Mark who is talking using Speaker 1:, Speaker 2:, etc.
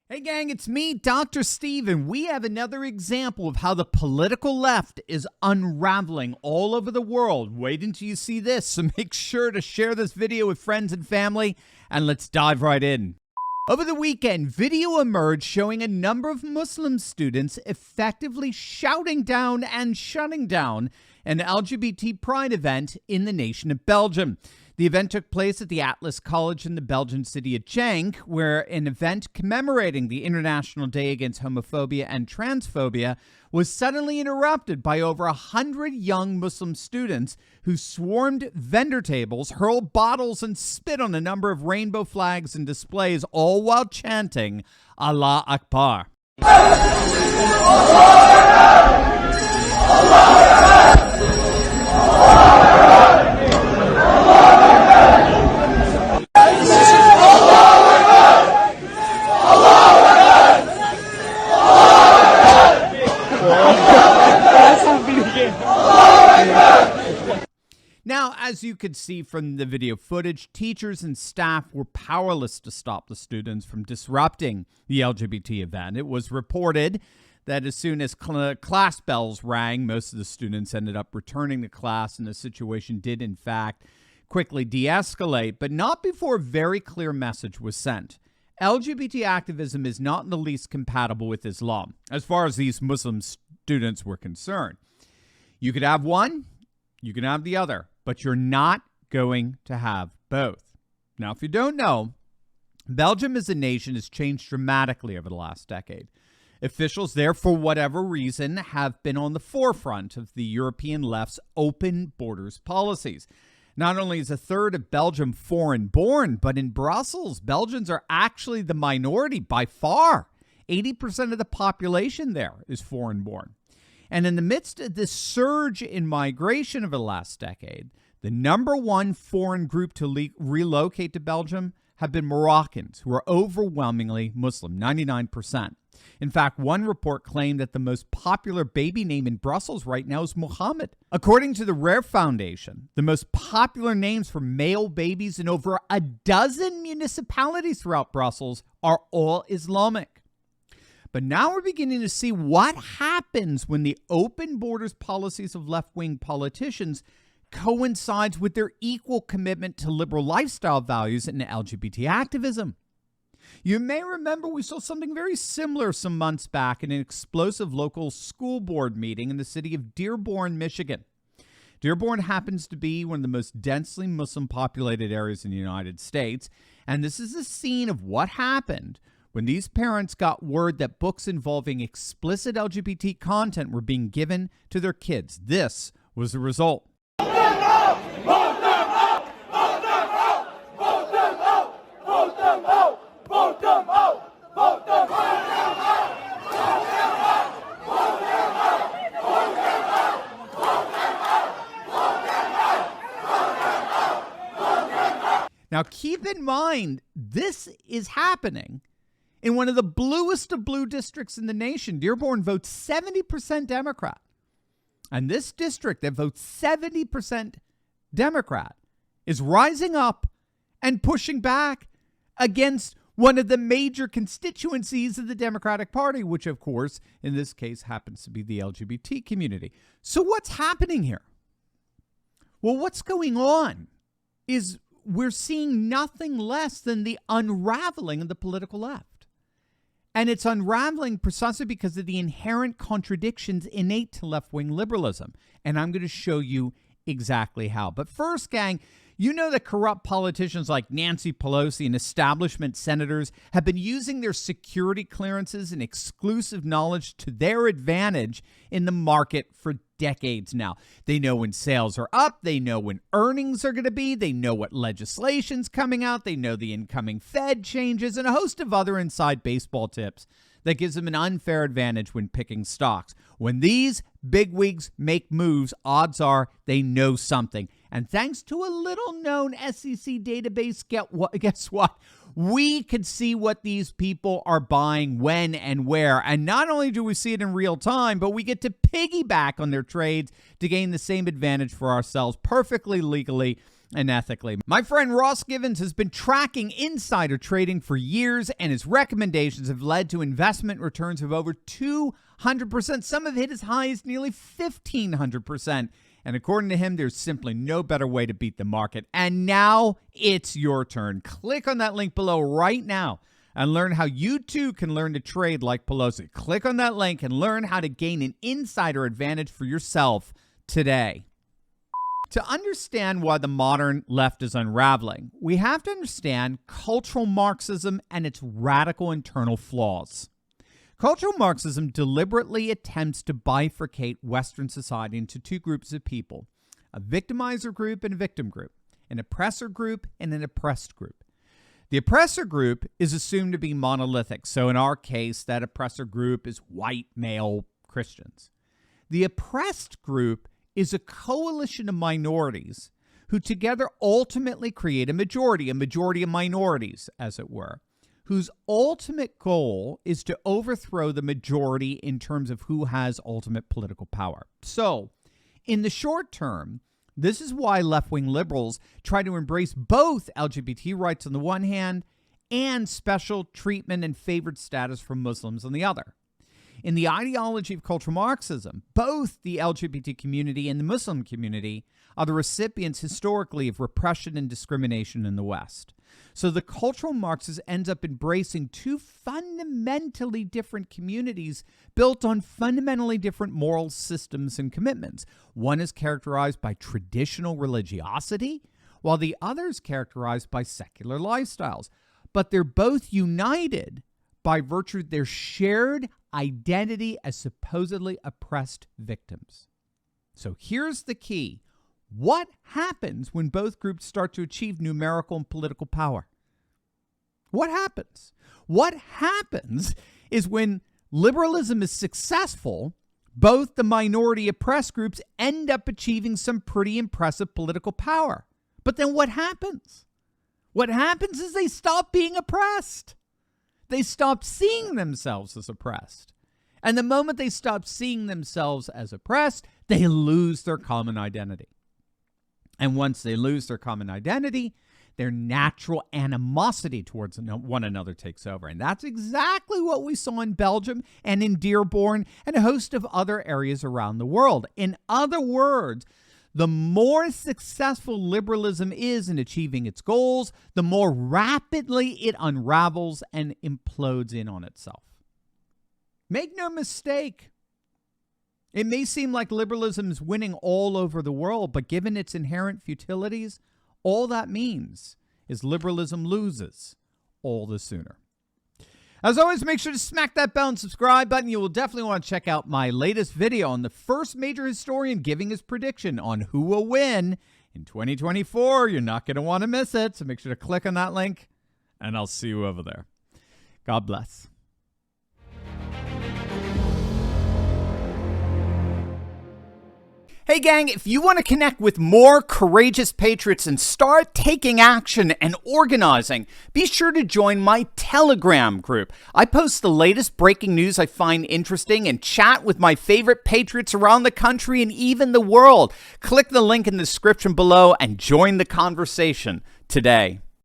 Speaker 1: Hey gang, it's me, Dr. Steve, and we have another example of how the political left is unraveling all over the world. Wait until you see this, so make sure to share this video with friends and family, and let's dive right in. Over the weekend, video emerged showing a number of Muslim students effectively shouting down and shutting down an LGBT pride event in the nation of Belgium. The event took place at the Atlas College in the Belgian city of Genk, where an event commemorating the International Day Against Homophobia and Transphobia was suddenly interrupted by over 100 young Muslim students who swarmed vendor tables, hurled bottles, and spit on a number of rainbow flags and displays, all while chanting Allah Akbar. Now, as you could see from the video footage, teachers and staff were powerless to stop the students from disrupting the LGBT event. It was reported that as soon as class bells rang, most of the students ended up returning to class, and the situation did, in fact, quickly de-escalate, but not before a very clear message was sent. LGBT activism is not in the least compatible with Islam, as far as these Muslim students were concerned. You could have one, you can have the other, but you're not going to have both. Now, if you don't know, Belgium as a nation has changed dramatically over the last decade. Officials there, for whatever reason, have been on the forefront of the European left's open borders policies. Not only is a third of Belgium foreign-born, but in Brussels, Belgians are actually the minority by far. 80% of the population there is foreign-born. And in the midst of this surge in migration over the last decade, the number one foreign group to relocate to Belgium have been Moroccans, who are overwhelmingly Muslim, 99%. In fact, one report claimed that the most popular baby name in Brussels right now is Mohammed. According to the Rare Foundation, the most popular names for male babies in over a dozen municipalities throughout Brussels are all Islamic. But now we're beginning to see what happens when the open borders policies of left-wing politicians coincides with their equal commitment to liberal lifestyle values and LGBT activism. You may remember we saw something very similar some months back in an explosive local school board meeting in the city of Dearborn, Michigan. Dearborn happens to be one of the most densely Muslim populated areas in the United States, and this is the scene of what happened when these parents got word that books involving explicit LGBT content were being given to their kids. This was the result.
Speaker 2: Vote them out! Vote them out! Vote them out! Vote them out! Vote them out! Vote them out! Vote them out! Vote them out! Vote them out! Vote them out! Vote them out! Vote them out! Vote them out! Vote them out!
Speaker 1: Now keep in mind, this is happening in one of the bluest of blue districts in the nation. Dearborn votes 70% Democrat. And this district that votes 70% Democrat is rising up and pushing back against one of the major constituencies of the Democratic Party, which, of course, in this case happens to be the LGBT community. So what's happening here? Well, what's going on is we're seeing nothing less than the unraveling of the political left. And it's unraveling precisely because of the inherent contradictions innate to left-wing liberalism. And I'm going to show you exactly how. But first, gang, you know that corrupt politicians like Nancy Pelosi and establishment senators have been using their security clearances and exclusive knowledge to their advantage in the market for decades now. They know when sales are up. They know when earnings are going to be. They know what legislation's coming out. They know the incoming Fed changes and a host of other inside baseball tips that gives them an unfair advantage when picking stocks. When these bigwigs make moves, odds are they know something. And thanks to a little-known SEC database, guess what? We could see what these people are buying, when and where. And not only do we see it in real time, but we get to piggyback on their trades to gain the same advantage for ourselves perfectly legally and ethically. My friend Ross Givens has been tracking insider trading for years, and his recommendations have led to investment returns of over 200%. Some have hit as high as nearly 1,500%. And according to him, there's simply no better way to beat the market. And now it's your turn. Click on that link below right now and learn how you too can learn to trade like Pelosi. Click on that link and learn how to gain an insider advantage for yourself today. To understand why the modern left is unraveling, we have to understand cultural Marxism and its radical internal flaws. Cultural Marxism deliberately attempts to bifurcate Western society into two groups of people, a victimizer group and a victim group, an oppressor group and an oppressed group. The oppressor group is assumed to be monolithic, so in our case, that oppressor group is white male Christians. The oppressed group is a coalition of minorities who together ultimately create a majority of minorities, as it were, whose ultimate goal is to overthrow the majority in terms of who has ultimate political power. So, in the short term, this is why left-wing liberals try to embrace both LGBT rights on the one hand and special treatment and favored status for Muslims on the other. In the ideology of cultural Marxism, both the LGBT community and the Muslim community are the recipients historically of repression and discrimination in the West. So the cultural Marxist ends up embracing two fundamentally different communities built on fundamentally different moral systems and commitments. One is characterized by traditional religiosity, while the other is characterized by secular lifestyles. But they're both united by virtue of their shared identity as supposedly oppressed victims. So here's the key. What happens when both groups start to achieve numerical and political power? What happens? What happens is when liberalism is successful, both the minority oppressed groups end up achieving some pretty impressive political power. But then what happens? What happens is they stop being oppressed. They stop seeing themselves as oppressed. And the moment they stop seeing themselves as oppressed, they lose their common identity. And once they lose their common identity, their natural animosity towards one another takes over. And that's exactly what we saw in Belgium and in Dearborn and a host of other areas around the world. In other words, the more successful liberalism is in achieving its goals, the more rapidly it unravels and implodes in on itself. Make no mistake. It may seem like liberalism is winning all over the world, but given its inherent futilities, all that means is liberalism loses all the sooner. As always, make sure to smack that bell and subscribe button. You will definitely want to check out my latest video on the first major historian giving his prediction on who will win in 2024. You're not going to want to miss it, so make sure to click on that link, and I'll see you over there. God bless. Hey gang, if you want to connect with more courageous patriots and start taking action and organizing, be sure to join my Telegram group. I post the latest breaking news I find interesting and chat with my favorite patriots around the country and even the world. Click the link in the description below and join the conversation today.